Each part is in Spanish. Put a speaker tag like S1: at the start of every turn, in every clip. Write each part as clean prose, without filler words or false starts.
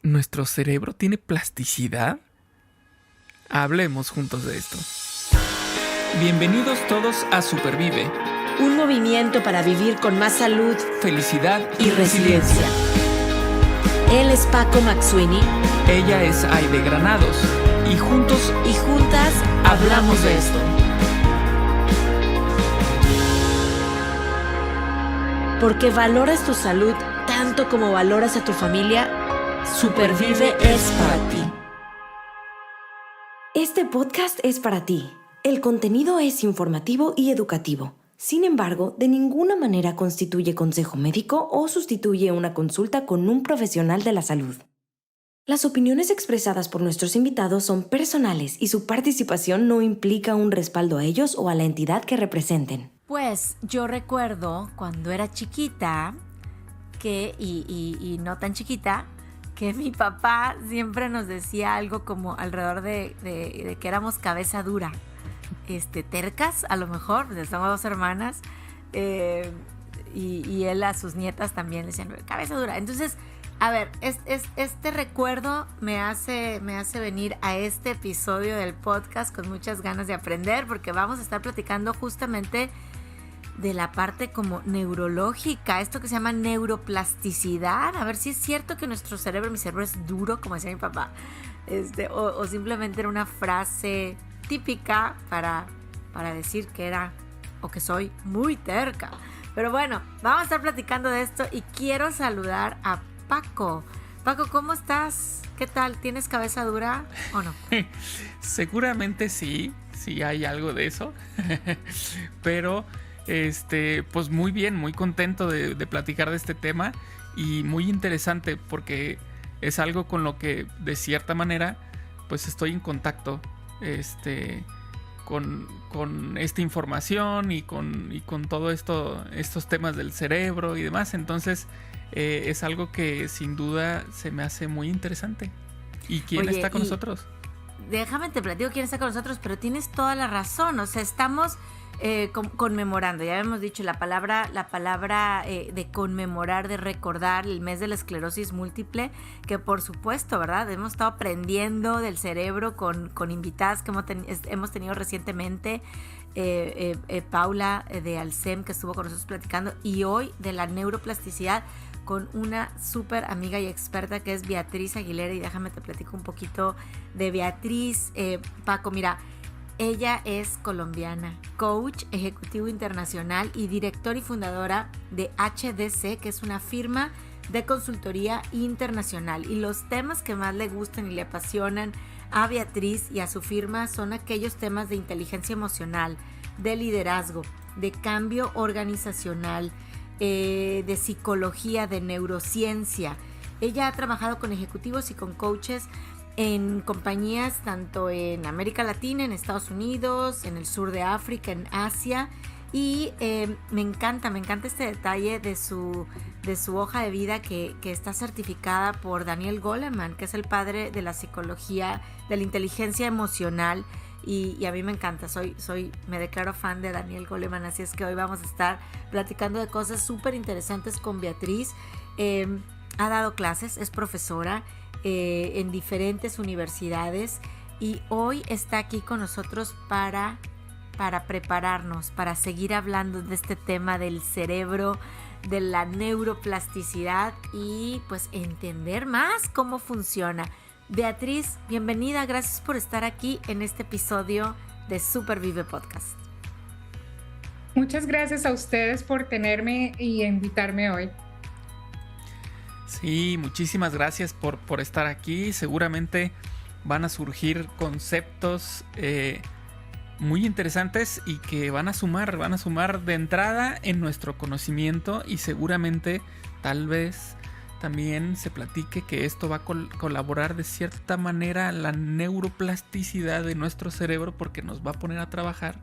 S1: ¿Nuestro cerebro tiene plasticidad? Hablemos juntos de esto. Bienvenidos todos a Supervive.
S2: Un movimiento para vivir con más salud,
S1: Felicidad
S2: y resiliencia. Él es Paco McSweeney.
S1: Ella es Aide Granados. Y juntos
S2: y juntas hablamos de esto. Porque valoras tu salud tanto como valoras a tu familia, Supervive es para ti. Este podcast es para ti. El contenido es informativo y educativo. Sin embargo, de ninguna manera constituye consejo médico o sustituye una consulta con un profesional de la salud. Las opiniones expresadas por nuestros invitados son personales y su participación no implica un respaldo a ellos o a la entidad que representen.
S3: Pues yo recuerdo cuando era chiquita, y no tan chiquita, que mi papá siempre nos decía algo como alrededor de que éramos cabeza dura, tercas a lo mejor, pues somos dos hermanas, y él a sus nietas también le decían cabeza dura. Entonces, a ver, este recuerdo me hace venir a este episodio del podcast con muchas ganas de aprender, porque vamos a estar platicando justamente de la parte como neurológica, esto que se llama neuroplasticidad, a ver si es cierto que mi cerebro es duro, como decía mi papá, o simplemente era una frase típica para decir que era o que soy muy terca. Pero bueno, vamos a estar platicando de esto y quiero saludar a Paco. Paco, ¿cómo estás? ¿Qué tal? ¿Tienes cabeza dura o no?
S1: Seguramente sí hay algo de eso, pero pues muy bien, muy contento de platicar de este tema y muy interesante porque es algo con lo que de cierta manera pues estoy en contacto con esta información y con todo estos temas del cerebro y demás. Entonces es algo que sin duda se me hace muy interesante. ¿Y quién está con nosotros?
S3: Déjame te platico quién está con nosotros, pero tienes toda la razón. O sea, estamos conmemorando, ya habíamos dicho la palabra de conmemorar, de recordar el mes de la esclerosis múltiple, que por supuesto, ¿verdad? Hemos estado aprendiendo del cerebro con invitadas que hemos tenido recientemente, Paula de Alcem, que estuvo con nosotros platicando, y hoy de la neuroplasticidad con una súper amiga y experta que es Beatriz Aguilera. Y déjame te platico un poquito de Beatriz. Paco, mira, ella es colombiana, coach ejecutivo internacional y directora y fundadora de HDC, que es una firma de consultoría internacional. Y los temas que más le gustan y le apasionan a Beatriz y a su firma son aquellos temas de inteligencia emocional, de liderazgo, de cambio organizacional, de psicología, de neurociencia. Ella ha trabajado con ejecutivos y con coaches en compañías tanto en América Latina, en Estados Unidos, en el sur de África, en Asia. Y me encanta este detalle de su hoja de vida que está certificada por Daniel Goleman, que es el padre de la psicología, de la inteligencia emocional. Y a mí me encanta, me declaro fan de Daniel Goleman, así es que hoy vamos a estar platicando de cosas súper interesantes con Beatriz. Ha dado clases, es profesora en diferentes universidades y hoy está aquí con nosotros para prepararnos, para seguir hablando de este tema del cerebro, de la neuroplasticidad y pues entender más cómo funciona. Beatriz, bienvenida, gracias por estar aquí en este episodio de Supervive Podcast.
S4: Muchas gracias a ustedes por tenerme y invitarme hoy.
S1: Sí, muchísimas gracias por estar aquí. Seguramente van a surgir conceptos muy interesantes y que van a sumar de entrada en nuestro conocimiento y seguramente tal vez también se platique que esto va a colaborar de cierta manera la neuroplasticidad de nuestro cerebro porque nos va a poner a trabajar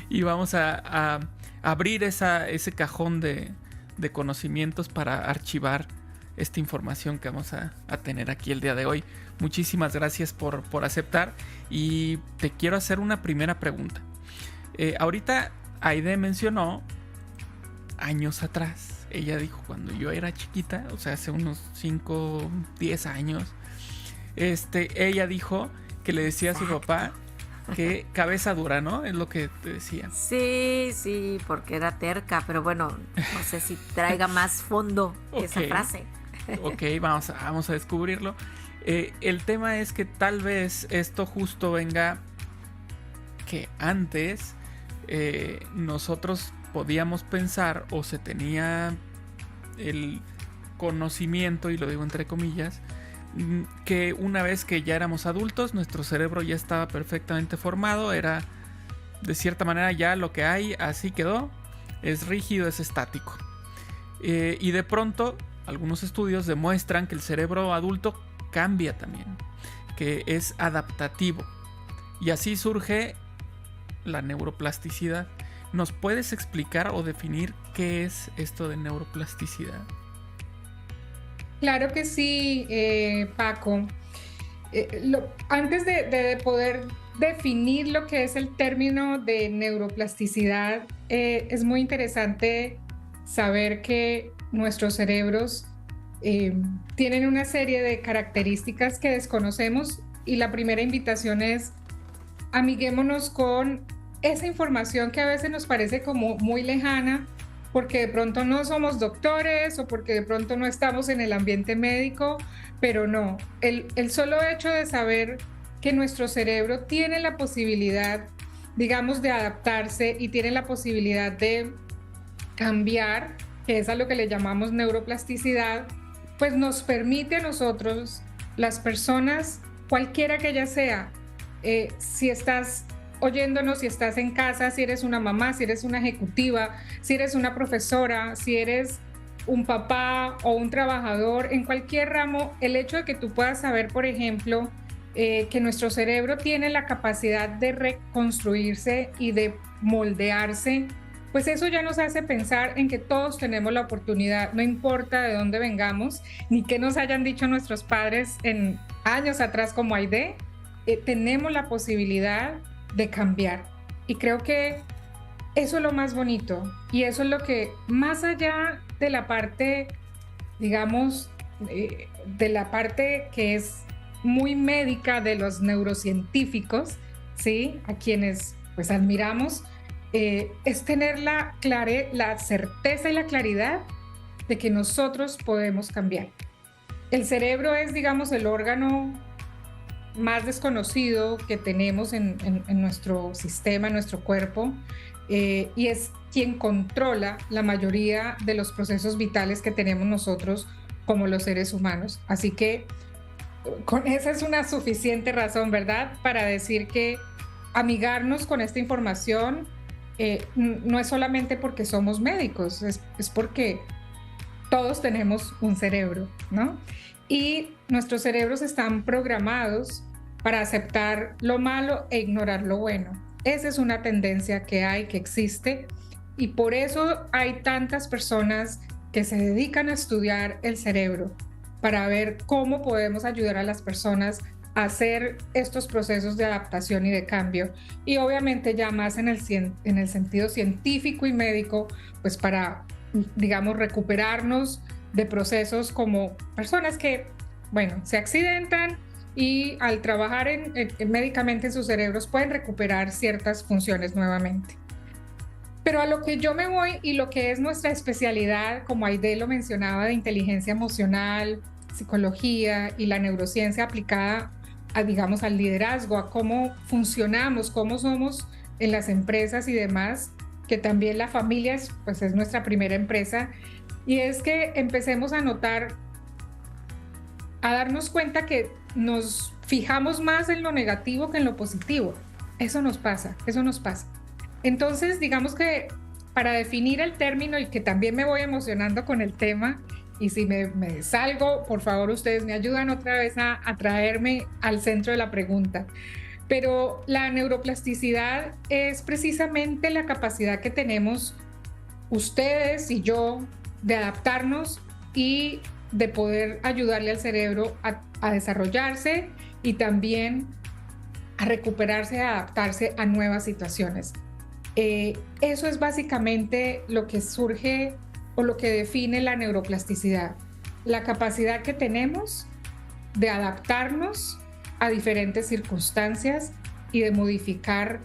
S1: y vamos a abrir ese cajón de conocimientos para archivar esta información que vamos a tener aquí el día de hoy. Muchísimas gracias por aceptar y te quiero hacer una primera pregunta. Ahorita Aide mencionó años atrás, ella dijo cuando yo era chiquita, o sea, hace unos 5, 10 años, ella dijo que le decía a su papá que cabeza dura, ¿no? Es lo que te decía.
S3: Sí, porque era terca, pero bueno, no sé si traiga más fondo esa frase.
S1: Ok, vamos a descubrirlo. El tema es que tal vez esto justo venga que antes nosotros podíamos pensar o se tenía el conocimiento, y lo digo entre comillas, que una vez que ya éramos adultos, nuestro cerebro ya estaba perfectamente formado, era de cierta manera ya lo que hay, así quedó, es rígido, es estático. Y de pronto, algunos estudios demuestran que el cerebro adulto cambia también, que es adaptativo. Y así surge la neuroplasticidad. ¿Nos puedes explicar o definir qué es esto de neuroplasticidad?
S4: Claro que sí, Paco. Antes de poder definir lo que es el término de neuroplasticidad, es muy interesante saber que nuestros cerebros tienen una serie de características que desconocemos, y la primera invitación es: amiguémonos con esa información que a veces nos parece como muy lejana, porque de pronto no somos doctores o porque de pronto no estamos en el ambiente médico, pero no, el solo hecho de saber que nuestro cerebro tiene la posibilidad, digamos, de adaptarse y tiene la posibilidad de cambiar, que es a lo que le llamamos neuroplasticidad, pues nos permite a nosotros, las personas, cualquiera que ella sea, si estás oyéndonos, si estás en casa, si eres una mamá, si eres una ejecutiva, si eres una profesora, si eres un papá o un trabajador, en cualquier ramo, el hecho de que tú puedas saber, por ejemplo, que nuestro cerebro tiene la capacidad de reconstruirse y de moldearse, pues eso ya nos hace pensar en que todos tenemos la oportunidad, no importa de dónde vengamos, ni qué nos hayan dicho nuestros padres en años atrás como Aide, tenemos la posibilidad de cambiar. Y creo que eso es lo más bonito, y eso es lo que, más allá de la parte, digamos, de la parte que es muy médica de los neurocientíficos, ¿sí?, a quienes pues admiramos, es tener la certeza y la claridad de que nosotros podemos cambiar. El cerebro es, digamos, el órgano más desconocido que tenemos en nuestro sistema, en nuestro cuerpo, y es quien controla la mayoría de los procesos vitales que tenemos nosotros como los seres humanos. Así que con esa es una suficiente razón, ¿verdad?, para decir que amigarnos con esta información no es solamente porque somos médicos, es porque todos tenemos un cerebro, ¿no? Y nuestros cerebros están programados para aceptar lo malo e ignorar lo bueno. Esa es una tendencia que hay, que existe, y por eso hay tantas personas que se dedican a estudiar el cerebro para ver cómo podemos ayudar a las personas a hacer estos procesos de adaptación y de cambio. Y obviamente ya más en el sentido científico y médico, pues para, digamos, recuperarnos de procesos como personas que, bueno, se accidentan y al trabajar médicamente en sus cerebros pueden recuperar ciertas funciones nuevamente. Pero a lo que yo me voy, y lo que es nuestra especialidad, como Aide lo mencionaba, de inteligencia emocional, psicología y la neurociencia aplicada a, digamos, al liderazgo, a cómo funcionamos, cómo somos en las empresas y demás, que también la familia pues es nuestra primera empresa, y es que empecemos a notar, a darnos cuenta que nos fijamos más en lo negativo que en lo positivo. Eso nos pasa. Entonces, digamos que para definir el término, y que también me voy emocionando con el tema, y si me salgo, por favor, ustedes me ayudan otra vez a traerme al centro de la pregunta. Pero la neuroplasticidad es precisamente la capacidad que tenemos ustedes y yo de adaptarnos y de poder ayudarle al cerebro a desarrollarse y también a recuperarse, a adaptarse a nuevas situaciones. Eso es básicamente lo que surge o lo que define la neuroplasticidad, la capacidad que tenemos de adaptarnos a diferentes circunstancias y de modificar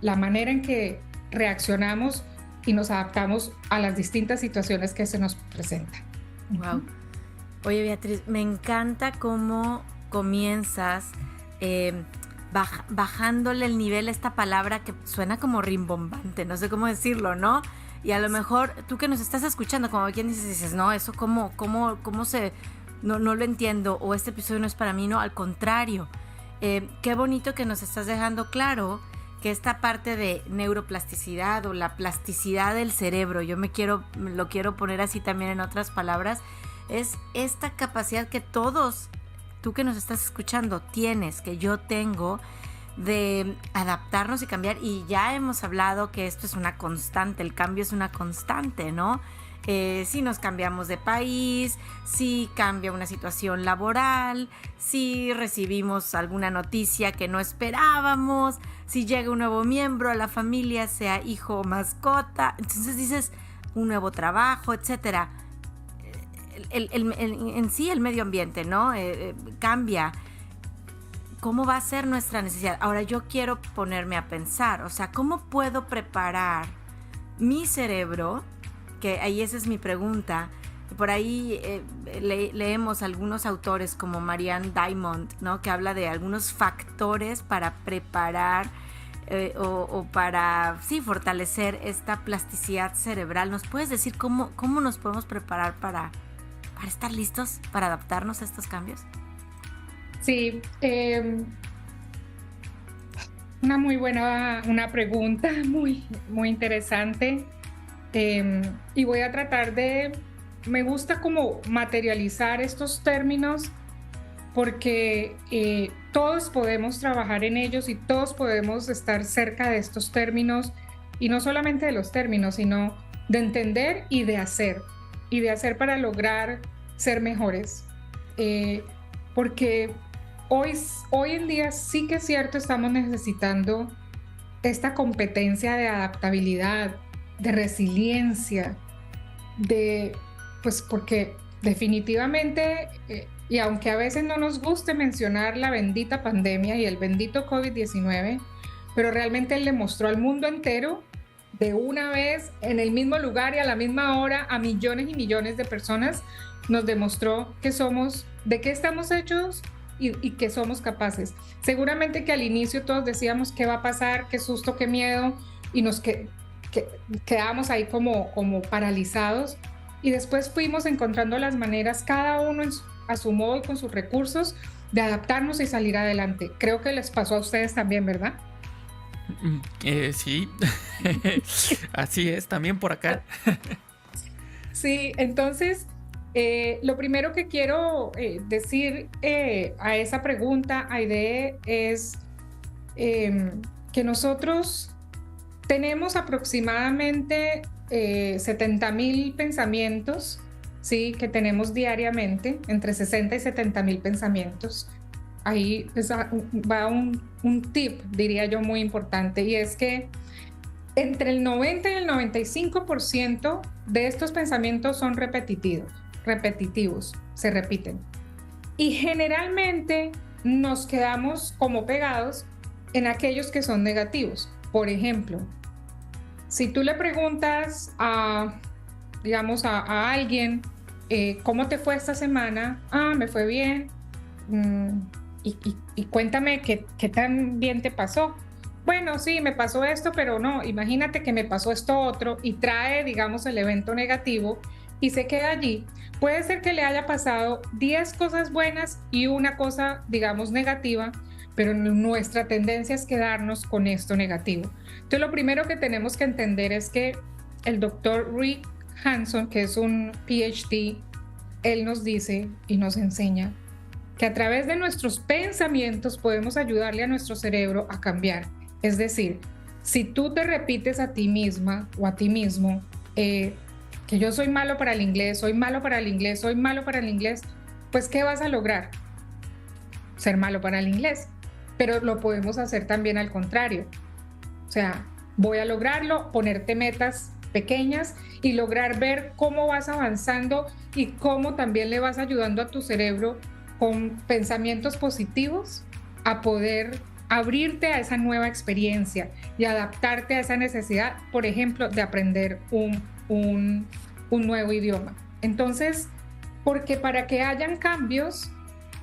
S4: la manera en que reaccionamos y nos adaptamos a las distintas situaciones que se nos presentan.
S3: Wow. Oye, Beatriz, me encanta cómo comienzas bajándole el nivel a esta palabra que suena como rimbombante, no sé cómo decirlo, ¿no? Y a lo mejor tú que nos estás escuchando, como quien dices, no, eso cómo se... No lo entiendo, o este episodio no es para mí, no, al contrario. Qué bonito que nos estás dejando claro que esta parte de neuroplasticidad o la plasticidad del cerebro, lo quiero poner así también en otras palabras, es esta capacidad que todos, tú que nos estás escuchando, tienes, que yo tengo, de adaptarnos y cambiar. Y ya hemos hablado que esto es una constante, el cambio es una constante, ¿no? Si nos cambiamos de país, si cambia una situación laboral, si recibimos alguna noticia que no esperábamos, si llega un nuevo miembro a la familia, sea hijo o mascota, entonces dices un nuevo trabajo, etcétera. En sí el medio ambiente, ¿no? Cambia. ¿Cómo va a ser nuestra necesidad? Ahora yo quiero ponerme a pensar, o sea, ¿cómo puedo preparar mi cerebro? Que ahí esa es mi pregunta. Por ahí leemos algunos autores como Marianne Diamond, ¿no? Que habla de algunos factores para preparar o para, sí, fortalecer esta plasticidad cerebral. ¿Nos puedes decir cómo nos podemos preparar para estar listos, para adaptarnos a estos cambios?
S4: Sí, una muy buena pregunta, muy, muy interesante. Y voy a tratar me gusta como materializar estos términos porque todos podemos trabajar en ellos y todos podemos estar cerca de estos términos, y no solamente de los términos, sino de entender y de hacer para lograr ser mejores. Porque hoy en día sí que es cierto, estamos necesitando esta competencia de adaptabilidad, de resiliencia, pues porque definitivamente, y aunque a veces no nos guste mencionar la bendita pandemia y el bendito COVID-19, pero realmente él le mostró al mundo entero de una vez, en el mismo lugar y a la misma hora, a millones y millones de personas, nos demostró de qué estamos hechos y que somos capaces. Seguramente que al inicio todos decíamos qué va a pasar, qué susto, qué miedo, y nos quedamos ahí como paralizados, y después fuimos encontrando las maneras, cada uno a su modo y con sus recursos, de adaptarnos y salir adelante. Creo que les pasó a ustedes también, ¿verdad?
S1: Sí, así es, también por acá.
S4: Sí, entonces lo primero que quiero decir a esa pregunta, Aide, es que nosotros tenemos aproximadamente 70,000 pensamientos, ¿sí? Que tenemos diariamente, entre 60 y 70,000 pensamientos. Ahí va un tip, diría yo, muy importante, y es que entre el 90 y el 95% de estos pensamientos son repetitivos, se repiten. Y generalmente nos quedamos como pegados en aquellos que son negativos. Por ejemplo, si tú le preguntas a alguien, ¿cómo te fue esta semana? Me fue bien. Y cuéntame qué tan bien te pasó. Bueno, sí, me pasó esto, pero no, imagínate que me pasó esto otro, y trae, digamos, el evento negativo y se queda allí. Puede ser que le haya pasado 10 cosas buenas y una cosa, digamos, negativa, pero nuestra tendencia es quedarnos con esto negativo. Entonces, lo primero que tenemos que entender es que el doctor Rick Hanson, que es un PhD, él nos dice y nos enseña que a través de nuestros pensamientos podemos ayudarle a nuestro cerebro a cambiar. Es decir, si tú te repites a ti misma o a ti mismo que yo soy malo para el inglés, soy malo para el inglés, soy malo para el inglés, pues ¿qué vas a lograr? Ser malo para el inglés. Pero lo podemos hacer también al contrario. O sea, voy a lograrlo, ponerte metas pequeñas y lograr ver cómo vas avanzando y cómo también le vas ayudando a tu cerebro con pensamientos positivos a poder abrirte a esa nueva experiencia y adaptarte a esa necesidad, por ejemplo, de aprender un nuevo idioma. Entonces, porque para que hayan cambios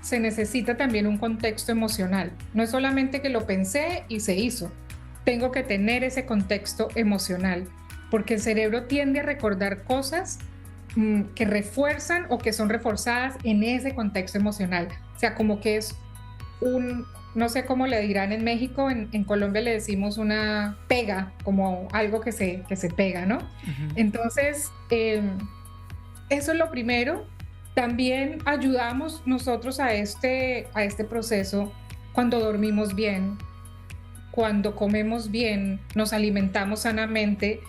S4: se necesita también un contexto emocional. No es solamente que lo pensé y se hizo. Tengo que tener ese contexto emocional, porque el cerebro tiende a recordar cosas que refuerzan o que son reforzadas en ese contexto emocional. O sea, como que es no sé cómo le dirán en México, en Colombia le decimos una pega, como algo que se pega, ¿no? Uh-huh. Entonces, eso es lo primero. También ayudamos nosotros a este proceso cuando dormimos bien, cuando comemos bien, nos alimentamos sanamente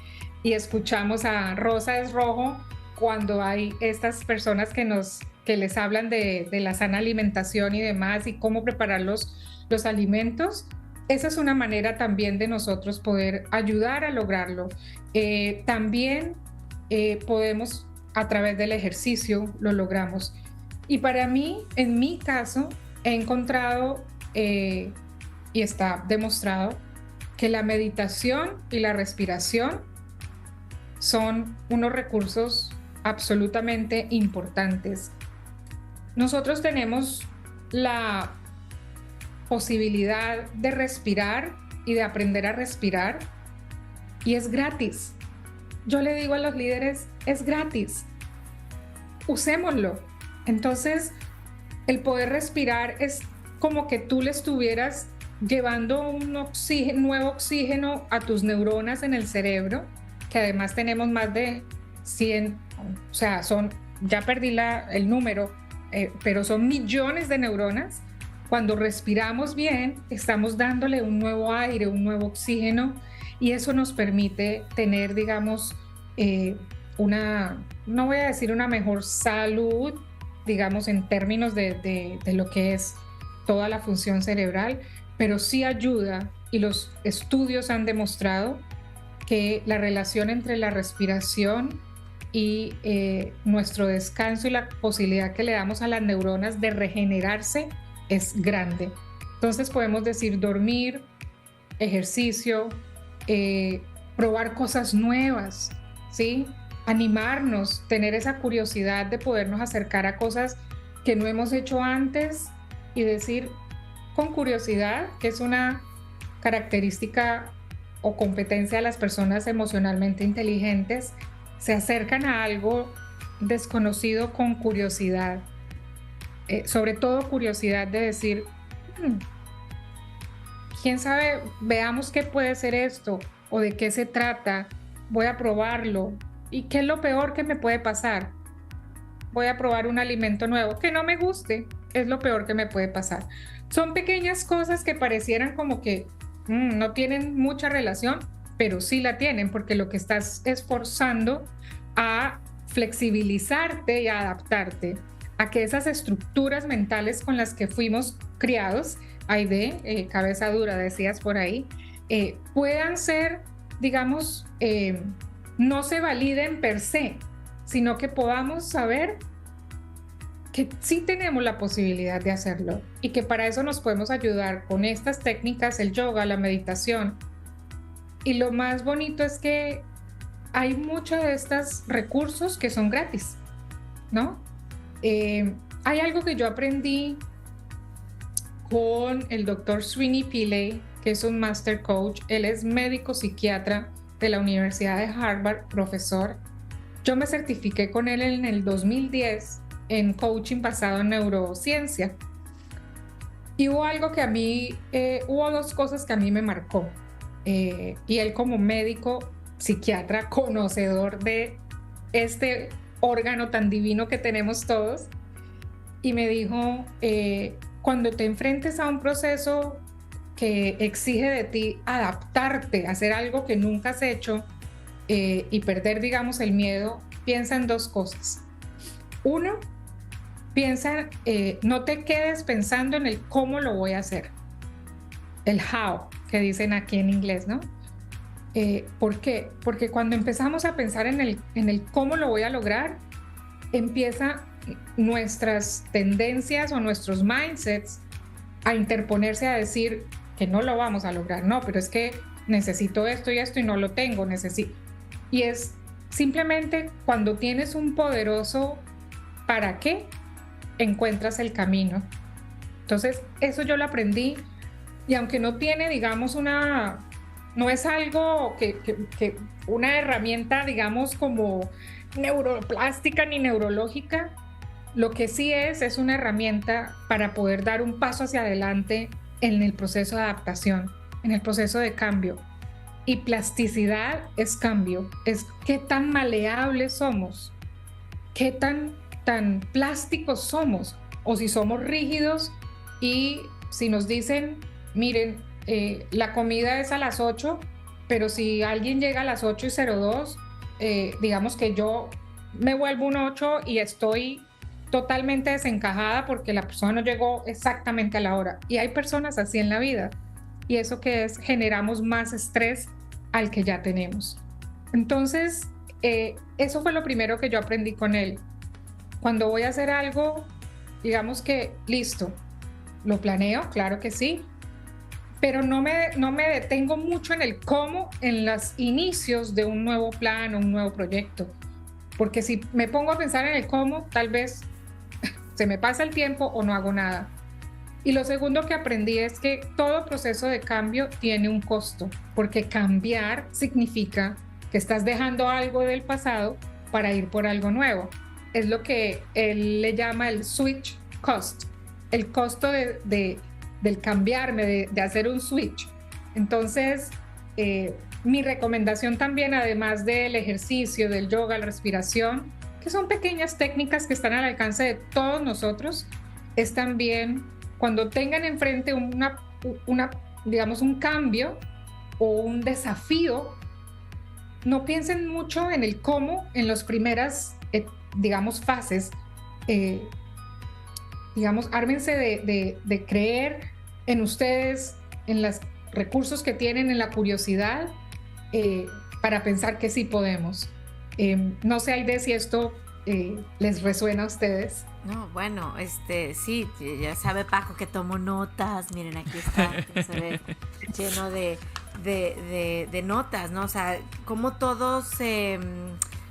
S4: y escuchamos a Rosa es Rojo cuando hay estas personas que les hablan de la sana alimentación y demás y cómo preparar los alimentos. Esa es una manera también de nosotros poder ayudar a lograrlo. También podemos, a través del ejercicio, lo logramos. Y para mí, en mi caso, he encontrado y está demostrado que la meditación y la respiración son unos recursos absolutamente importantes. Nosotros tenemos la posibilidad de respirar y de aprender a respirar y es gratis. Yo le digo a los líderes, es gratis. Usémoslo. Entonces, el poder respirar es como que tú le estuvieras llevando un nuevo oxígeno a tus neuronas en el cerebro, que además tenemos más de 100, o sea, ya perdí el número, pero son millones de neuronas. Cuando respiramos bien, estamos dándole un nuevo aire, un nuevo oxígeno, y eso nos permite tener, digamos, no voy a decir una mejor salud, digamos, en términos de lo que es toda la función cerebral, pero sí ayuda, y los estudios han demostrado que la relación entre la respiración y nuestro descanso y la posibilidad que le damos a las neuronas de regenerarse es grande. Entonces podemos decir dormir, ejercicio, probar cosas nuevas, ¿sí? Animarnos, tener esa curiosidad de podernos acercar a cosas que no hemos hecho antes y decir con curiosidad, que es una característica o competencia de las personas emocionalmente inteligentes, se acercan a algo desconocido con curiosidad. Sobre todo curiosidad de decir, quién sabe, veamos qué puede ser esto o de qué se trata, voy a probarlo. ¿Y qué es lo peor que me puede pasar? Voy a probar un alimento nuevo que no me guste, es lo peor que me puede pasar. Son pequeñas cosas que parecieran como que no tienen mucha relación, pero sí la tienen, porque lo que estás esforzando a flexibilizarte y a adaptarte a que esas estructuras mentales con las que fuimos criados, Aide, cabeza dura decías por ahí, puedan ser, digamos, no se validen per se, sino que podamos saber que sí tenemos la posibilidad de hacerlo y que para eso nos podemos ayudar con estas técnicas, el yoga, la meditación. Y lo más bonito es que hay muchos de estos recursos que son gratis, ¿no? Hay algo que yo aprendí con el doctor Srini Pillay, que es un master coach. Él es médico psiquiatra de la Universidad de Harvard, profesor. Yo me certifiqué con él en el 2010 en coaching basado en neurociencia. Y hubo algo que a mí, hubo dos cosas que a mí me marcó. Y él como médico psiquiatra, conocedor de este órgano tan divino que tenemos todos, y me dijo, cuando te enfrentes a un proceso que exige de ti adaptarte, hacer algo que nunca has hecho y perder, digamos, el miedo, piensa en dos cosas. Uno, piensa, no te quedes pensando en el cómo lo voy a hacer, el how, que dicen aquí en inglés, ¿no? ¿Por qué? Porque cuando empezamos a pensar en el cómo lo voy a lograr, empieza nuestras tendencias o nuestros mindsets a interponerse a decir que no lo vamos a lograr. No, pero es que necesito esto y no lo tengo, necesito. Y es simplemente cuando tienes un poderoso ¿para qué? Encuentras el camino. Entonces, eso yo lo aprendí, y aunque no tiene, digamos, no es algo que una herramienta, digamos, como neuroplástica ni neurológica, lo que sí es una herramienta para poder dar un paso hacia adelante en el proceso de adaptación, en el proceso de cambio. Y plasticidad es cambio, es qué tan maleables somos, qué tan plásticos somos, o si somos rígidos y si nos dicen, miren, la comida es a las 8, pero si alguien llega a las 8:02, digamos que yo me vuelvo un 8 y estoy totalmente desencajada porque la persona no llegó exactamente a la hora. Y hay personas así en la vida. Y eso que es, generamos más estrés al que ya tenemos. Entonces, eso fue lo primero que yo aprendí con él. Cuando voy a hacer algo, digamos que listo, lo planeo, claro que sí, pero no me detengo mucho en el cómo en los inicios de un nuevo plan o un nuevo proyecto. Porque si me pongo a pensar en el cómo, tal vez se me pasa el tiempo o no hago nada. Y lo segundo que aprendí es que todo proceso de cambio tiene un costo, porque cambiar significa que estás dejando algo del pasado para ir por algo nuevo. Es lo que él le llama el switch cost, el costo del cambiarme, de hacer un switch. Entonces, mi recomendación también, además del ejercicio, del yoga, la respiración, que son pequeñas técnicas que están al alcance de todos nosotros, es también cuando tengan enfrente digamos, un cambio o un desafío, no piensen mucho en el cómo en las primeras, digamos, fases. Digamos, ármense de creer en ustedes, en los recursos que tienen, en la curiosidad, para pensar que sí podemos. No sé, Aide, si esto les resuena a ustedes.
S3: No, bueno, sí, ya sabe Paco que tomo notas. Miren, aquí está, se ve lleno de notas, ¿no? O sea, cómo todo se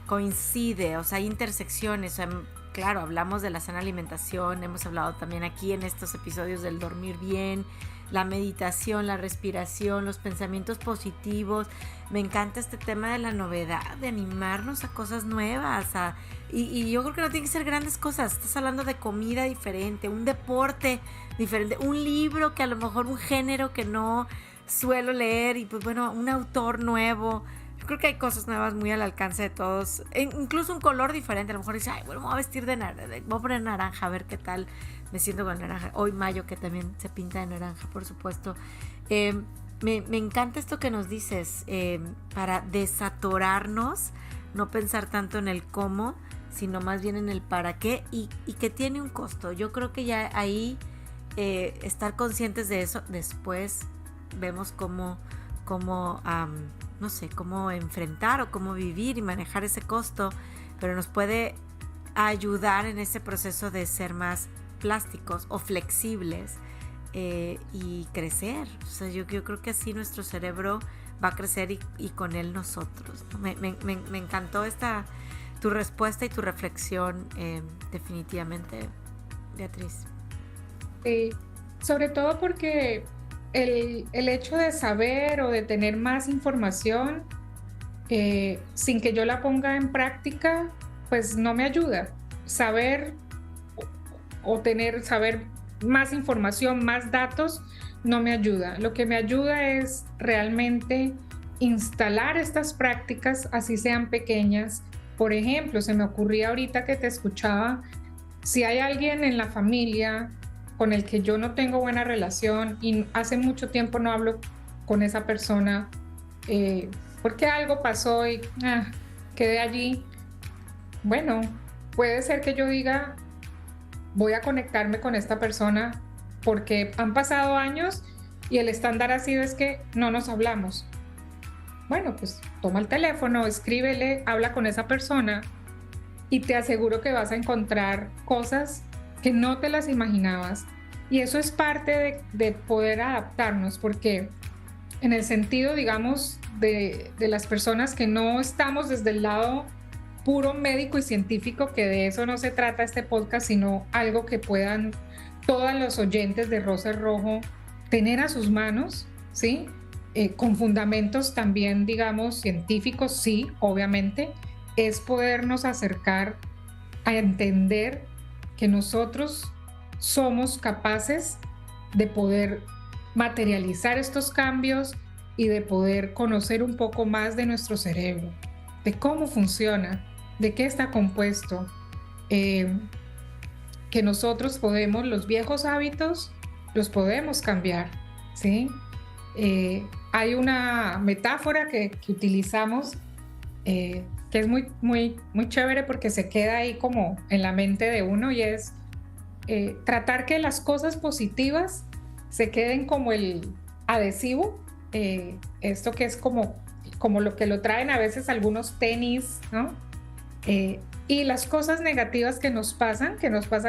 S3: coincide, o sea, hay intersecciones. O sea, claro, hablamos de la sana alimentación, hemos hablado también aquí en estos episodios del dormir bien, la meditación, la respiración, los pensamientos positivos. Me encanta este tema de la novedad, de animarnos a cosas nuevas, y yo creo que no tiene que ser grandes cosas. Estás hablando de comida diferente, un deporte diferente, un libro que a lo mejor un género que no suelo leer, y pues bueno, un autor nuevo. Yo creo que hay cosas nuevas muy al alcance de todos, incluso un color diferente. A lo mejor dices, ay, bueno, me voy a vestir de naranja, voy a poner naranja, a ver qué tal me siento con naranja. Hoy mayo, que también se pinta de naranja, por supuesto. Me encanta esto que nos dices, para desatorarnos, no pensar tanto en el cómo, sino más bien en el para qué, y que tiene un costo. Yo creo que ya ahí, estar conscientes de eso, después vemos cómo no sé, cómo enfrentar o cómo vivir y manejar ese costo, pero nos puede ayudar en ese proceso de ser más plásticos o flexibles, y crecer. O sea, yo creo que así nuestro cerebro va a crecer y con él nosotros, ¿no? Me encantó tu respuesta y tu reflexión, definitivamente, Beatriz.
S4: Sí, sobre todo porque el hecho de saber o de tener más información, sin que yo la ponga en práctica, pues no me ayuda. Saber saber más información, más datos, no me ayuda. Lo que me ayuda es realmente instalar estas prácticas, así sean pequeñas. Por ejemplo, se me ocurría ahorita que te escuchaba, si hay alguien en la familia con el que yo no tengo buena relación y hace mucho tiempo no hablo con esa persona, porque algo pasó y quedé allí. Bueno, puede ser que yo diga, voy a conectarme con esta persona porque han pasado años y el estándar ha sido es que no nos hablamos. bueno, pues toma el teléfono, escríbele, habla con esa persona y te aseguro que vas a encontrar cosas que no te las imaginabas. Y eso es parte de poder adaptarnos, porque en el sentido, digamos, de las personas que no estamos desde el lado puro médico y científico, que de eso no se trata este podcast, sino algo que puedan todos los oyentes de Rosa y Rojo tener a sus manos, ¿sí? Con fundamentos también, digamos, científicos, sí, obviamente, es podernos acercar a entender que nosotros somos capaces de poder materializar estos cambios y de poder conocer un poco más de nuestro cerebro, de cómo funciona, de qué está compuesto, que nosotros podemos, los viejos hábitos, los podemos cambiar, ¿sí? Hay una metáfora que utilizamos que es muy, muy, muy chévere porque se queda ahí como en la mente de uno, y es tratar que las cosas positivas se queden como el adhesivo, esto que es como lo que lo traen a veces algunos tenis, ¿no? Y las cosas negativas que nos pasan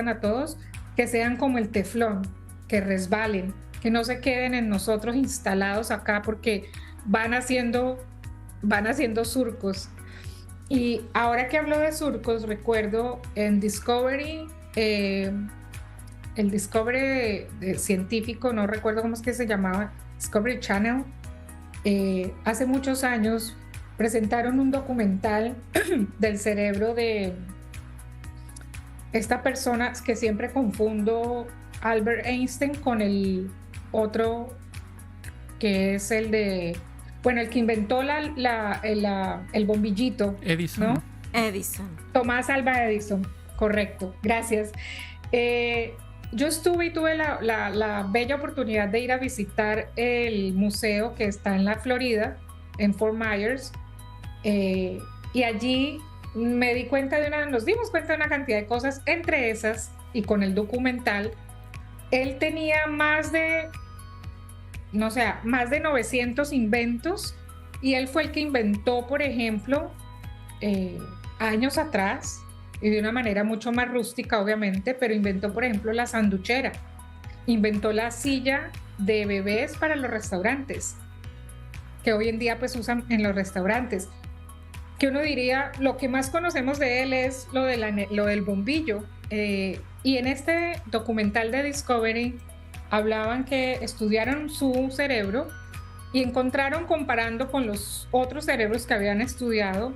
S4: a todos, que sean como el teflón, que resbalen, que no se queden en nosotros instalados acá porque van haciendo surcos. Y ahora que hablo de surcos, recuerdo en Discovery, el Discovery científico, no recuerdo cómo es que se llamaba, Discovery Channel, hace muchos años presentaron un documental del cerebro de esta persona que siempre confundo, Albert Einstein, con el otro que es el de, bueno, el que inventó el bombillito.
S1: Edison.
S3: ¿No? Edison.
S4: Tomás Alva Edison, correcto, gracias. Yo estuve y tuve la bella oportunidad de ir a visitar el museo que está en la Florida, en Fort Myers, y allí nos dimos cuenta de una cantidad de cosas, entre esas, y con el documental, él tenía más de 900 inventos, y él fue el que inventó, por ejemplo, años atrás, y de una manera mucho más rústica, obviamente, pero inventó, por ejemplo, la sanduchera, inventó la silla de bebés para los restaurantes, que hoy en día pues usan en los restaurantes, que uno diría, lo que más conocemos de él es lo del bombillo, y en este documental de Discovery hablaban que estudiaron su cerebro y encontraron, comparando con los otros cerebros que habían estudiado,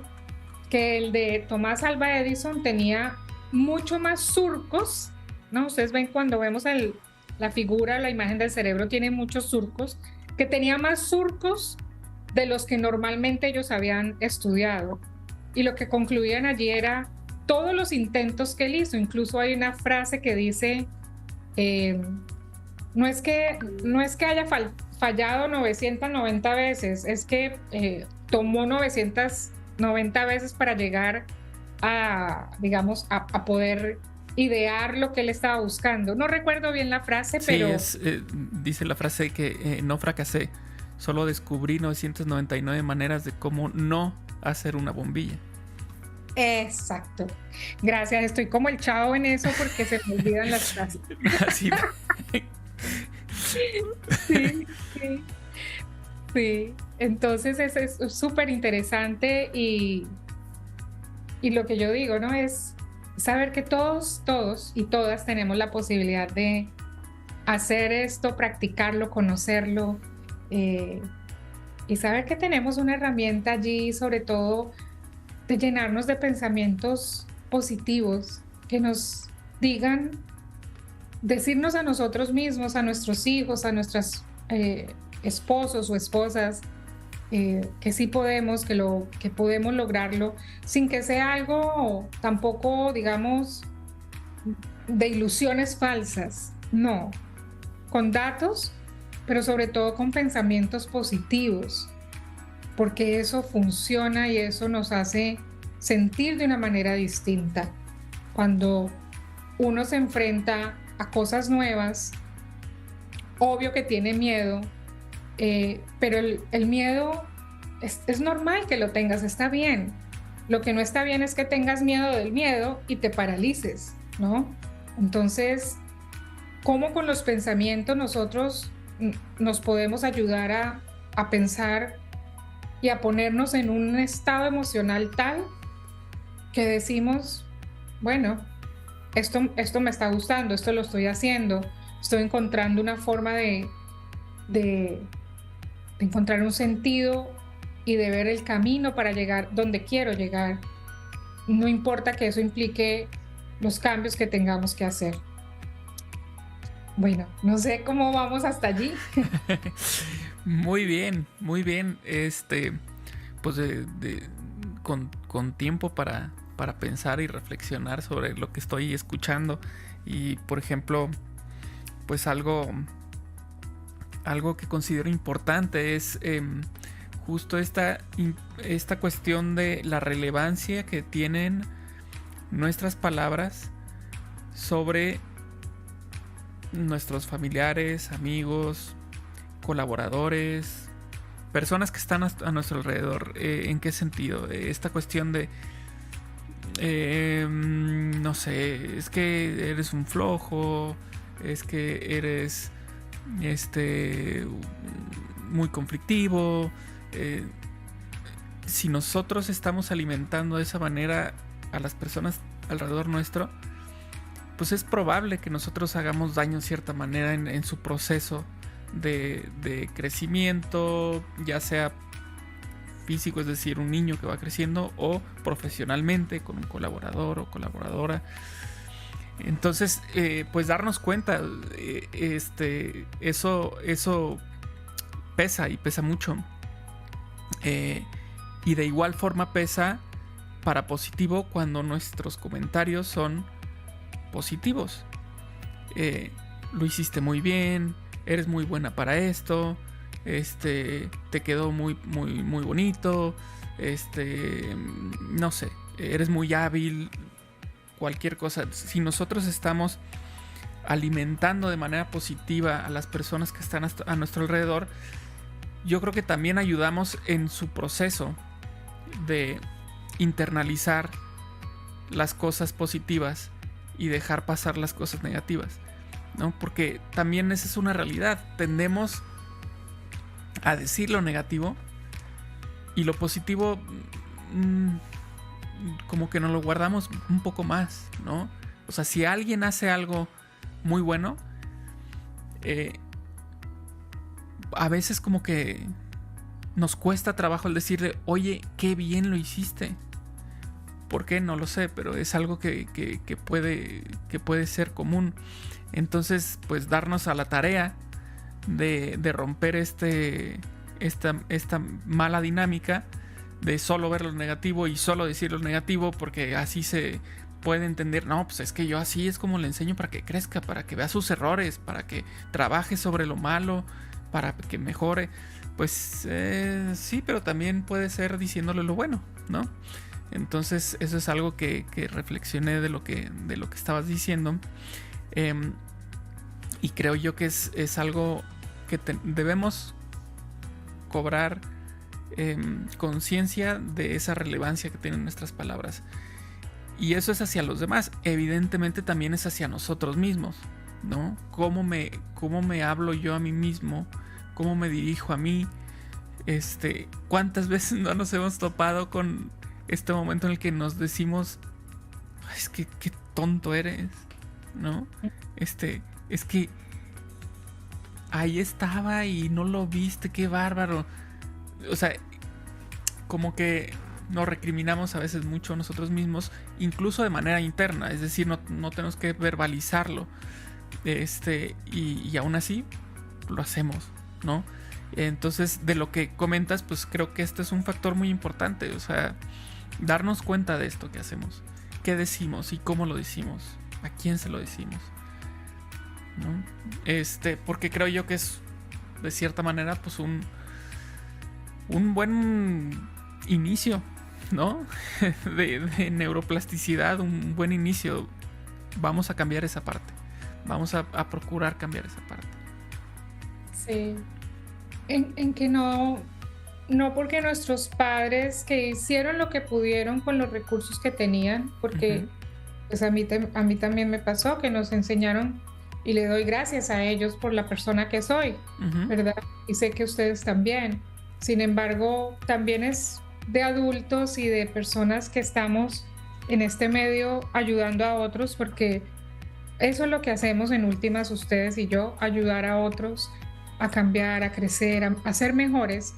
S4: que el de Tomás Alva Edison tenía mucho más surcos, ¿no? Ustedes ven cuando vemos la figura, la imagen del cerebro, tiene muchos surcos, que tenía más surcos de los que normalmente ellos habían estudiado. Y lo que concluían allí era todos los intentos que él hizo. Incluso hay una frase que dice, no es que haya fallado 990 veces, es que tomó 990 veces para llegar a, digamos, a poder idear lo que él estaba buscando. No recuerdo bien la frase,
S1: sí,
S4: pero...
S1: dice la frase que no fracasé, solo descubrí 999 maneras de cómo no hacer una bombilla.
S4: Exacto. Gracias, estoy como el Chavo en eso porque se me olvidan las frases.
S1: Así.
S4: Sí. Entonces es súper interesante y lo que yo digo, ¿no? Es saber que todos y todas tenemos la posibilidad de hacer esto, practicarlo, conocerlo, y saber que tenemos una herramienta allí, sobre todo de llenarnos de pensamientos positivos que nos digan, decirnos a nosotros mismos, a nuestros hijos, a nuestros esposos o esposas, que sí podemos, que podemos lograrlo, sin que sea algo tampoco, digamos, de ilusiones falsas, no, con datos, pero sobre todo con pensamientos positivos, porque eso funciona y eso nos hace sentir de una manera distinta. Cuando uno se enfrenta a cosas nuevas, obvio que tiene miedo, pero el miedo es normal que lo tengas, está bien. Lo que no está bien es que tengas miedo del miedo y te paralices, ¿no? Entonces, ¿cómo con los pensamientos nosotros nos podemos ayudar a pensar y a ponernos en un estado emocional tal que decimos, bueno, esto me está gustando, esto lo estoy haciendo, estoy encontrando una forma de encontrar un sentido y de ver el camino para llegar donde quiero llegar? No importa que eso implique los cambios que tengamos que hacer. Bueno, no sé cómo vamos hasta allí.
S1: Muy bien, muy bien. Pues con tiempo para pensar y reflexionar sobre lo que estoy escuchando. Y por ejemplo, pues algo que considero importante es justo esta cuestión de la relevancia que tienen nuestras palabras sobre nuestros familiares, amigos, colaboradores, personas que están a nuestro alrededor. ¿En qué sentido? Esta cuestión de no sé, es que eres un flojo, es que eres muy conflictivo. Si nosotros estamos alimentando de esa manera a las personas alrededor nuestro, pues es probable que nosotros hagamos daño en cierta manera en su proceso de crecimiento, ya sea físico, es decir, un niño que va creciendo, o profesionalmente con un colaborador o colaboradora. Entonces, pues darnos cuenta, eso pesa y pesa mucho. Y de igual forma pesa para positivo cuando nuestros comentarios son positivos. Lo hiciste muy bien, eres muy buena para esto, te quedó muy, muy, muy bonito, no sé, eres muy hábil, cualquier cosa. Si nosotros estamos alimentando de manera positiva a las personas que están a nuestro alrededor, yo creo que también ayudamos en su proceso de internalizar las cosas positivas y dejar pasar las cosas negativas, ¿no? Porque también esa es una realidad. Tendemos a decir lo negativo y lo positivo como que nos lo guardamos un poco más, ¿no? O sea, si alguien hace algo muy bueno, a veces como que nos cuesta trabajo el decirle, oye, qué bien lo hiciste. ¿Por qué? No lo sé, pero es algo que puede ser común. Entonces, pues darnos a la tarea de romper esta mala dinámica de solo ver lo negativo y solo decir lo negativo, porque así se puede entender, no, pues es que yo así es como le enseño para que crezca, para que vea sus errores, para que trabaje sobre lo malo, para que mejore. Pues sí, pero también puede ser diciéndole lo bueno, ¿no? Entonces eso es algo que reflexioné de lo que estabas diciendo, y creo yo que es algo que debemos cobrar conciencia de esa relevancia que tienen nuestras palabras. Y eso es hacia los demás, evidentemente también es hacia nosotros mismos, ¿no? ¿Cómo me hablo yo a mí mismo? ¿Cómo me dirijo a mí? ¿Cuántas veces no nos hemos topado con este momento en el que nos decimos, es que qué tonto eres, ¿no? Es que ahí estaba y no lo viste, qué bárbaro. O sea, como que nos recriminamos a veces mucho a nosotros mismos, incluso de manera interna, es decir, no tenemos que verbalizarlo, y aún así lo hacemos, ¿no? Entonces, de lo que comentas, pues creo que este es un factor muy importante, o sea, darnos cuenta de esto que hacemos, qué decimos y cómo lo decimos, a quién se lo decimos, ¿no? Porque creo yo que es, de cierta manera, pues un buen inicio, ¿no? de neuroplasticidad, un buen inicio. Vamos a cambiar esa parte, vamos a procurar cambiar esa parte.
S4: Sí, en que no no porque nuestros padres que hicieron lo que pudieron con los recursos que tenían, porque pues a mí también me pasó que nos enseñaron y le doy gracias a ellos por la persona que soy, ¿verdad? Y sé que ustedes también. Sin embargo, también es de adultos y de personas que estamos en este medio ayudando a otros, porque eso es lo que hacemos en últimas ustedes y yo, ayudar a otros a cambiar, a crecer, a ser mejores.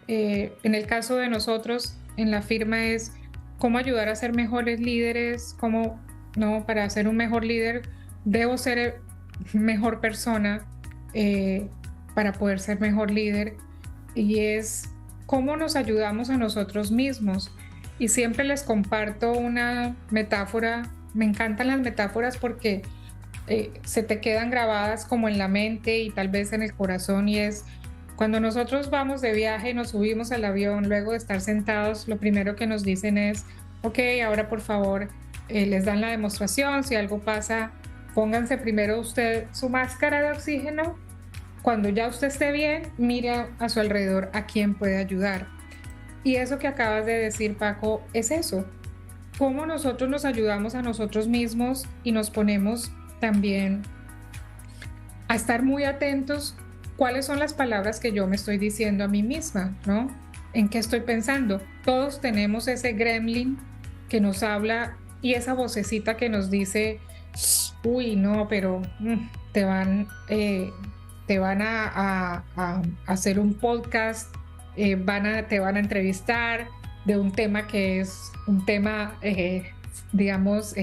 S4: En el caso de nosotros en la firma es cómo ayudar a ser mejores líderes, cómo, no, para ser un mejor líder debo ser mejor persona para poder ser mejor líder, y es cómo nos ayudamos a nosotros mismos. Y siempre les comparto una metáfora. Me encantan las metáforas porque se te quedan grabadas como en la mente y tal vez en el corazón, y es cuando nosotros vamos de viaje y nos subimos al avión, luego de estar sentados, lo primero que nos dicen es, ok, ahora por favor, les dan la demostración, si algo pasa, pónganse primero usted su máscara de oxígeno. Cuando ya usted esté bien, mire a su alrededor a quién puede ayudar. Y eso que acabas de decir, Paco, es eso. Cómo nosotros nos ayudamos a nosotros mismos y nos ponemos también a estar muy atentos cuáles son las palabras que yo me estoy diciendo a mí misma, ¿no? ¿En qué estoy pensando? Todos tenemos ese gremlin que nos habla y esa vocecita que nos dice, uy, no, pero te van a hacer un podcast, te van a entrevistar de un tema que es un tema, digamos,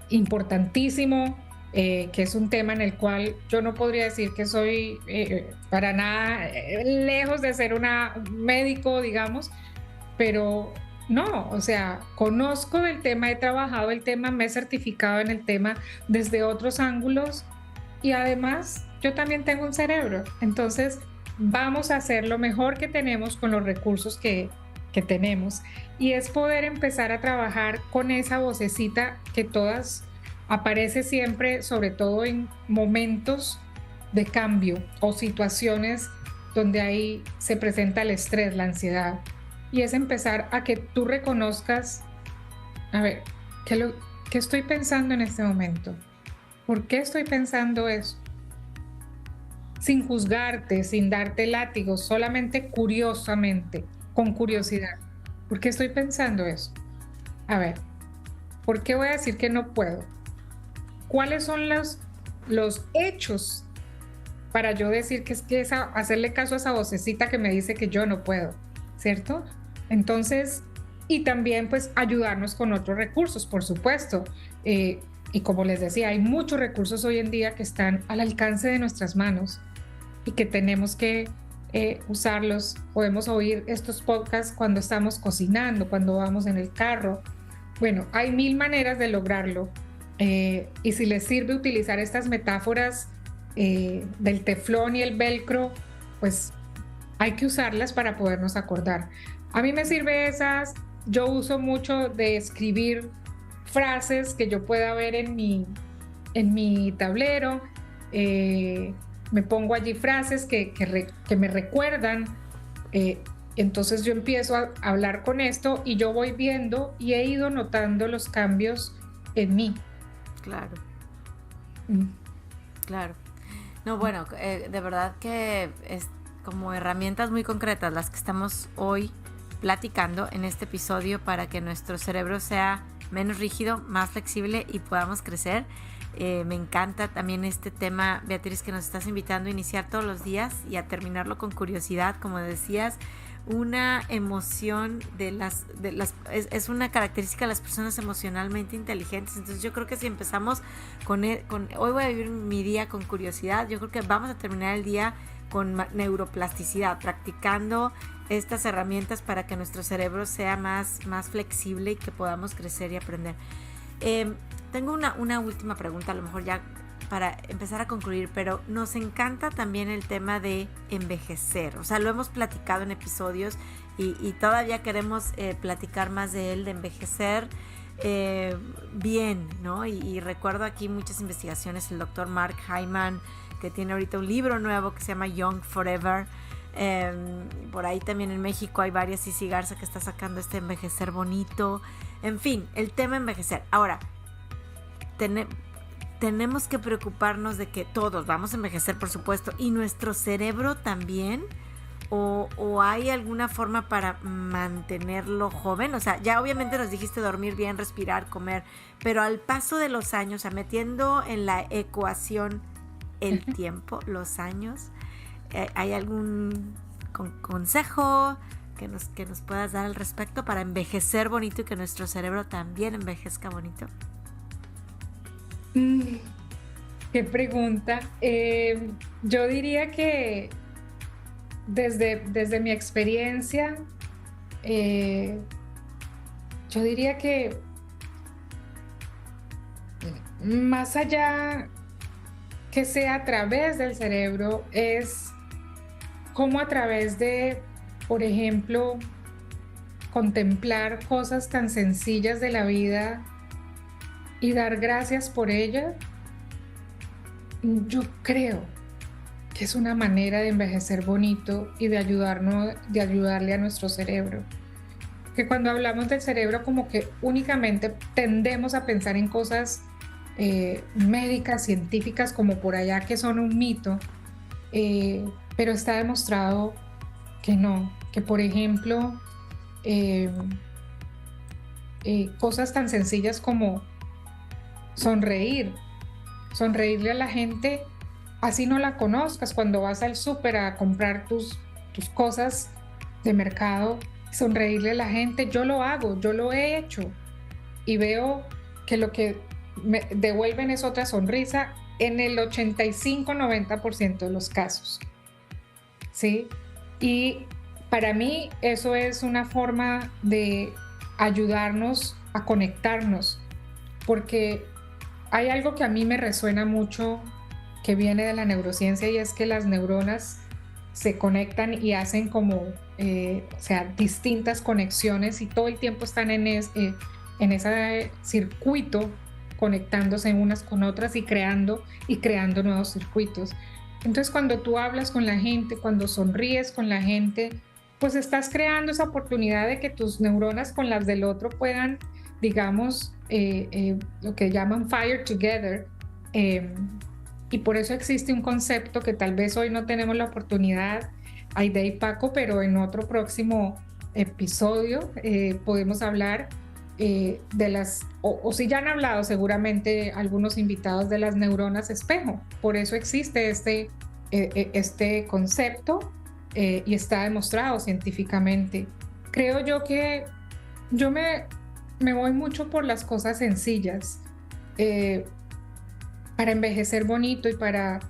S4: importantísimo, que es un tema en el cual yo no podría decir que soy para nada lejos de ser una médico, digamos, pero no, o sea, conozco del tema, he trabajado el tema, me he certificado en el tema desde otros ángulos, y además yo también tengo un cerebro. Entonces vamos a hacer lo mejor que tenemos con los recursos que tenemos, y es poder empezar a trabajar con esa vocecita que todas aparece siempre, sobre todo en momentos de cambio o situaciones donde ahí se presenta el estrés, la ansiedad, y es empezar a que tú reconozcas, a ver, ¿qué estoy pensando en este momento? ¿Por qué estoy pensando eso? Sin juzgarte, sin darte látigos, solamente curiosamente, con curiosidad. ¿Por qué estoy pensando eso? A ver, ¿por qué voy a decir que no puedo? ¿Cuáles son los hechos para yo decir que es hacerle caso a esa vocecita que me dice que yo no puedo, ¿cierto? Entonces, y también pues ayudarnos con otros recursos, por supuesto. Y como les decía, hay muchos recursos hoy en día que están al alcance de nuestras manos y que tenemos que usarlos. Podemos oír estos podcasts cuando estamos cocinando, cuando vamos en el carro. Bueno, hay mil maneras de lograrlo. Y si les sirve utilizar estas metáforas del teflón y el velcro, pues hay que usarlas para podernos acordar. A mí me sirve esas. Yo uso mucho de escribir frases que yo pueda ver en mi tablero. Me pongo allí frases que me recuerdan. Entonces yo empiezo a hablar con esto y yo voy viendo y he ido notando los cambios en mí.
S3: Claro. Claro. No, bueno, de verdad que es como herramientas muy concretas las que estamos hoy platicando en este episodio para que nuestro cerebro sea menos rígido, más flexible y podamos crecer. Me encanta también este tema, Beatriz, que nos estás invitando a iniciar todos los días y a terminarlo con curiosidad, como decías. Una emoción es una característica de las personas emocionalmente inteligentes. Entonces yo creo que si empezamos con hoy voy a vivir mi día con curiosidad, yo creo que vamos a terminar el día con neuroplasticidad, practicando estas herramientas para que nuestro cerebro sea más flexible y que podamos crecer y aprender. Tengo una última pregunta, a lo mejor ya para empezar a concluir, pero nos encanta también el tema de envejecer. O sea, lo hemos platicado en episodios y todavía queremos platicar más de él, de envejecer bien, ¿no? Y recuerdo aquí muchas investigaciones, el doctor Mark Hyman, que tiene ahorita un libro nuevo que se llama Young Forever, Por ahí también en México hay varias, Cici Garza que está sacando este envejecer bonito. En fin, el tema envejecer. Ahora, tenemos que preocuparnos de que todos vamos a envejecer, por supuesto, y nuestro cerebro también. ¿O hay alguna forma para mantenerlo joven? O sea, ya obviamente nos dijiste dormir bien, respirar, comer, pero al paso de los años, o sea, metiendo en la ecuación el tiempo, los años, ¿hay algún consejo que nos puedas dar al respecto para envejecer bonito y que nuestro cerebro también envejezca bonito?
S4: Qué pregunta. Yo diría que desde mi experiencia, yo diría que más allá que sea a través del cerebro, es como a través de, por ejemplo, contemplar cosas tan sencillas de la vida y dar gracias por ella. Yo creo que es una manera de envejecer bonito y de ayudarle a nuestro cerebro. Que cuando hablamos del cerebro, como que únicamente tendemos a pensar en cosas médicas, científicas, como por allá, que son un mito, pero está demostrado que no, que por ejemplo, cosas tan sencillas como sonreírle a la gente, así no la conozcas, cuando vas al súper a comprar tus cosas de mercado, sonreírle a la gente. Yo lo hago, yo lo he hecho y veo que lo que me devuelven es otra sonrisa en el 85-90% de los casos, ¿sí? Y para mí eso es una forma de ayudarnos a conectarnos, porque hay algo que a mí me resuena mucho que viene de la neurociencia, y es que las neuronas se conectan y hacen como, distintas conexiones, y todo el tiempo están en ese circuito, conectándose unas con otras y creando nuevos circuitos. Entonces, cuando tú hablas con la gente, cuando sonríes con la gente, pues estás creando esa oportunidad de que tus neuronas con las del otro puedan, digamos, lo que llaman fire together. Y por eso existe un concepto que tal vez hoy no tenemos la oportunidad, Aide y Paco, pero en otro próximo episodio podemos hablar de las, o si ya han hablado seguramente algunos invitados, de las neuronas espejo. Por eso existe este concepto y está demostrado científicamente. Creo yo que yo me voy mucho por las cosas sencillas, para envejecer bonito y para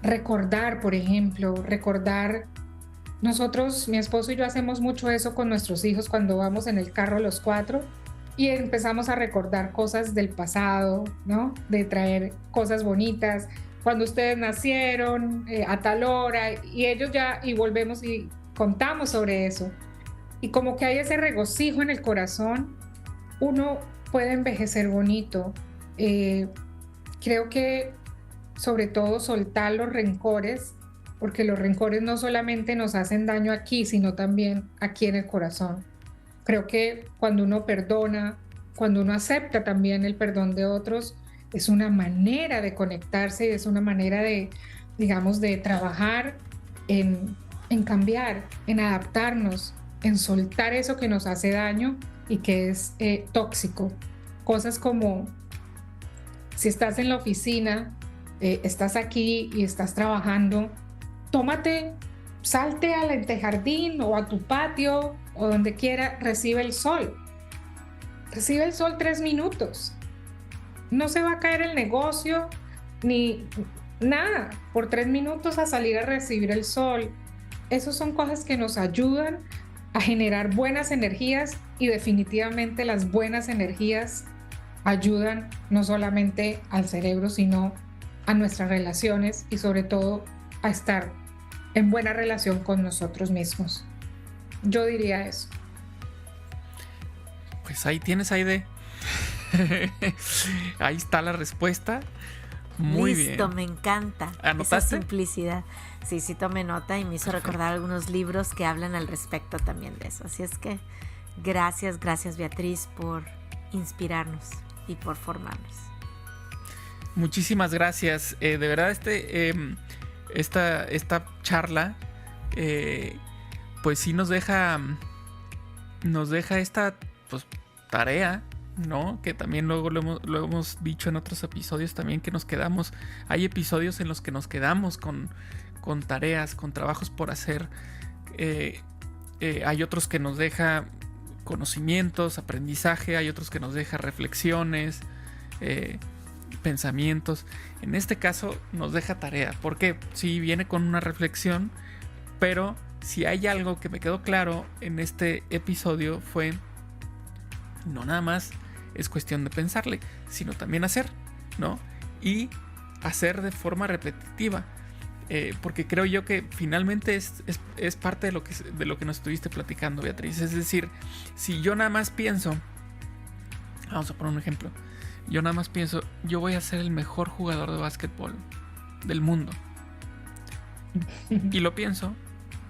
S4: recordar, por ejemplo, nosotros, mi esposo y yo, hacemos mucho eso con nuestros hijos cuando vamos en el carro los cuatro y empezamos a recordar cosas del pasado, ¿no? De traer cosas bonitas, cuando ustedes nacieron, a tal hora, y ellos ya, y volvemos y contamos sobre eso. Y como que hay ese regocijo en el corazón, uno puede envejecer bonito. Creo que sobre todo soltar los rencores, porque los rencores no solamente nos hacen daño aquí, sino también aquí en el corazón. Creo que cuando uno perdona, cuando uno acepta también el perdón de otros, es una manera de conectarse y es una manera de, digamos, de trabajar en cambiar, en adaptarnos, en soltar eso que nos hace daño y que es tóxico. Cosas como, si estás en la oficina, estás aquí y estás trabajando, salte al antejardín o a tu patio o donde quiera, recibe el sol. Recibe el sol 3 minutos. No se va a caer el negocio ni nada por 3 minutos a salir a recibir el sol. Esas son cosas que nos ayudan a generar buenas energías, y definitivamente las buenas energías ayudan no solamente al cerebro, sino a nuestras relaciones y sobre todo a estar en buena relación con nosotros mismos. Yo diría eso.
S1: Pues ahí tienes, Aide. Ahí está la respuesta. Muy
S3: Listo,
S1: bien.
S3: me encanta.
S1: ¿Anotaste?
S3: Esa simplicidad. Sí, tomé nota y me hizo recordar algunos libros que hablan al respecto también de eso. Así es que gracias Beatriz por inspirarnos y por formarnos.
S1: Muchísimas gracias. De verdad, esta charla, pues sí nos deja esta, pues, tarea, ¿no? Que también luego lo hemos dicho en otros episodios también, que nos quedamos. Hay episodios en los que nos quedamos con tareas, con trabajos por hacer. Hay otros que nos deja conocimientos, aprendizaje. Hay otros que nos deja reflexiones, pensamientos. En este caso nos deja tarea, porque sí viene con una reflexión, pero si hay algo que me quedó claro en este episodio fue: no nada más es cuestión de pensarle, sino también hacer, ¿no? Y hacer de forma repetitiva, porque creo yo que finalmente es parte de lo que nos estuviste platicando, Beatriz. Es decir, si yo nada más pienso, vamos a poner un ejemplo, yo nada más pienso, yo voy a ser el mejor jugador de básquetbol del mundo, y lo pienso,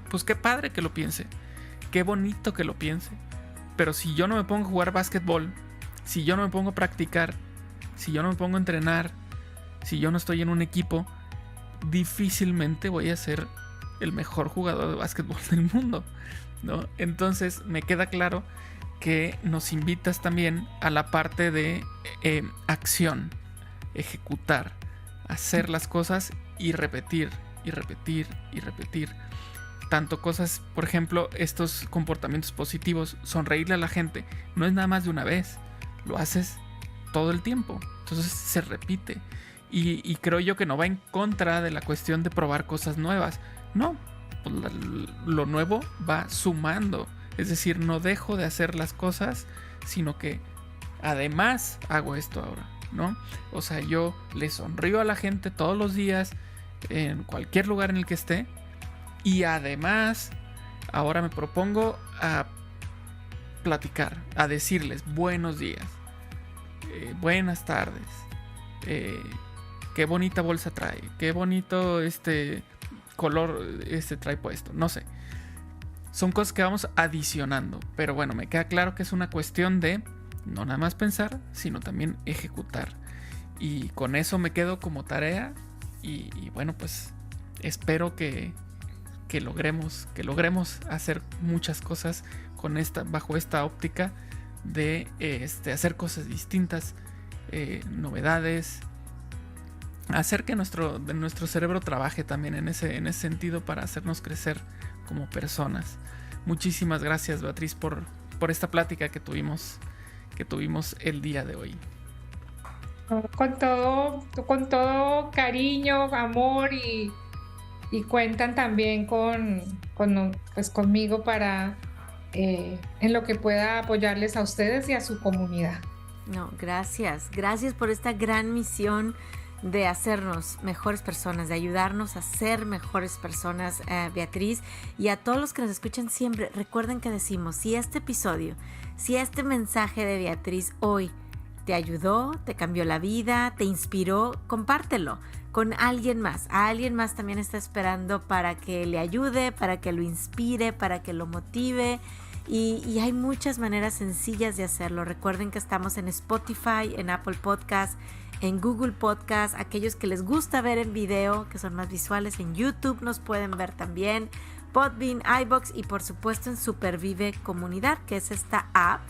S1: pues qué padre que lo piense, qué bonito que lo piense. Pero si yo no me pongo a jugar básquetbol, si yo no me pongo a practicar, si yo no me pongo a entrenar, si yo no estoy en un equipo, difícilmente voy a ser el mejor jugador de básquetbol del mundo, ¿no? Entonces me queda claro que nos invitas también a la parte de acción, ejecutar, hacer las cosas y repetir, y repetir, y repetir. Tanto cosas, por ejemplo, estos comportamientos positivos, sonreírle a la gente, no es nada más de una vez, lo haces todo el tiempo, entonces se repite. Y creo yo que no va en contra de la cuestión de probar cosas nuevas, no, pues lo nuevo va sumando, es decir, no dejo de hacer las cosas, sino que además hago esto ahora, ¿no? O sea, yo le sonrío a la gente todos los días, en cualquier lugar en el que esté, y además ahora me propongo a platicar, a decirles buenos días, buenas tardes, qué bonita bolsa trae, qué bonito color trae puesto, no sé. Son cosas que vamos adicionando, pero bueno, me queda claro que es una cuestión de no nada más pensar, sino también ejecutar. Y con eso me quedo como tarea y bueno, pues espero que logremos hacer muchas cosas bajo esta óptica de hacer cosas distintas, novedades, hacer que nuestro cerebro trabaje también en ese sentido para hacernos crecer como personas. Muchísimas gracias, Beatriz, por esta plática que tuvimos el día de hoy.
S4: Con todo cariño, amor y cuentan también pues conmigo para en lo que pueda apoyarles a ustedes y a su comunidad.
S3: No, gracias por esta gran misión de hacernos mejores personas, de ayudarnos a ser mejores personas, Beatriz, y a todos los que nos escuchan siempre. Recuerden que decimos, si este mensaje de Beatriz hoy te ayudó, te cambió la vida, te inspiró, compártelo con alguien más. A alguien más también está esperando para que le ayude, para que lo inspire, para que lo motive. Y hay muchas maneras sencillas de hacerlo. Recuerden que estamos en Spotify, en Apple Podcast, en Google Podcast. Aquellos que les gusta ver en video, que son más visuales, en YouTube nos pueden ver también. Podbean, iVoox y por supuesto en Supervive Comunidad, que es esta app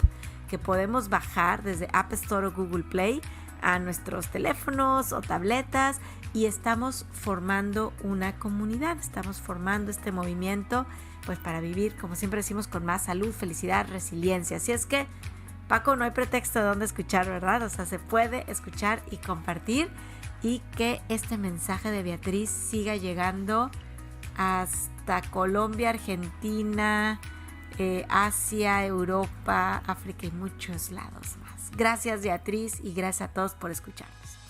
S3: que podemos bajar desde App Store o Google Play a nuestros teléfonos o tabletas, y estamos formando una comunidad, estamos formando este movimiento pues para vivir, como siempre decimos, con más salud, felicidad, resiliencia. Así es que, Paco, no hay pretexto de dónde escuchar, ¿verdad? O sea, se puede escuchar y compartir, y que este mensaje de Beatriz siga llegando hasta Colombia, Argentina, Asia, Europa, África y muchos lados más. Gracias, Beatriz, y gracias a todos por escucharnos.